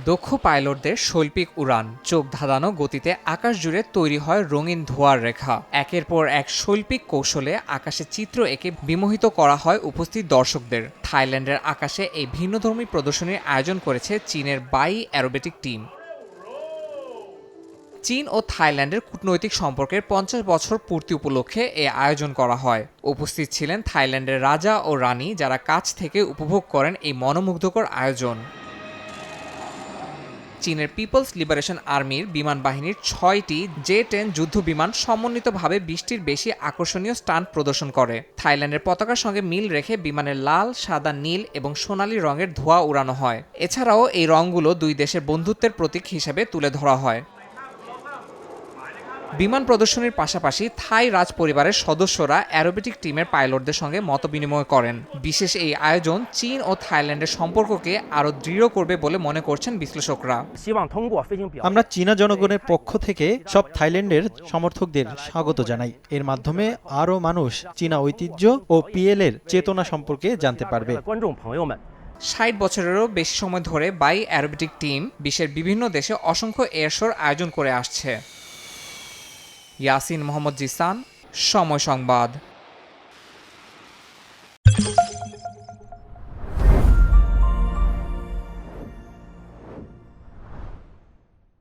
দক্ষ পাইলটদের শৈল্পিক উড়ান, চোখ ধাঁধানো গতিতে আকাশ জুড়ে তৈরি হয় রঙিন ধোঁয়ার রেখা। একের পর এক শৈল্পিক কৌশলে আকাশে চিত্র এঁকে বিমোহিত করা হয় উপস্থিত দর্শকদের। থাইল্যান্ডের আকাশে এই ভিন্নধর্মী প্রদর্শনীর আয়োজন করেছে চীনের বাই অ্যারোবেটিক টিম। চীন ও থাইল্যান্ডের কূটনৈতিক সম্পর্কের 50 বছর পূর্তি উপলক্ষে এ আয়োজন করা হয়। উপস্থিত ছিলেন থাইল্যান্ডের রাজা ও রানী, যারা কাছ থেকে উপভোগ করেন এই মনোমুগ্ধকর আয়োজন। চীনের পিপলস লিবারেশন আর্মির বিমান বাহিনীর 6টি J-10 যুদ্ধ বিমান সমন্বিতভাবে 20টির বেশি আকর্ষণীয় স্টান্ট প্রদর্শন করে। থাইল্যান্ডের পতাকার সঙ্গে মিল রেখে বিমানের লাল, সাদা, নীল এবং সোনালী রঙের ধোঁয়া উড়ানো হয়। এছাড়াও এই রঙগুলো দুই দেশের বন্ধুত্বের প্রতীক হিসেবে তুলে ধরা হয়। বিমান প্রদর্শনীর পাশাপাশি থাই রাজ পরিবারের সদস্যরা অ্যারোবেটিক টিমের পাইলটদের সঙ্গে মতবিনিময় করেন। বিশেষ এই আয়োজন চীন ও থাইল্যান্ডের সম্পর্ককে আরও দৃঢ় করবে বলে মনে করছেন বিশ্লেষকরা। আমরা চীনা জনগণের পক্ষ থেকে সব থাইল্যান্ডের সমর্থকদের স্বাগত জানাই। এর মাধ্যমে আরও মানুষ চীনা ঐতিহ্য ও পিএল-এর চেতনা সম্পর্কে জানতে পারবে। 60 বছরেরও বেশি সময় ধরে বাই অ্যারোবেটিক টিম বিশ্বের বিভিন্ন দেশে অসংখ্য এয়ার শোর আয়োজন করে আসছে। ইয়াসিন মোহাম্মদ জিসান, সময় সংবাদ।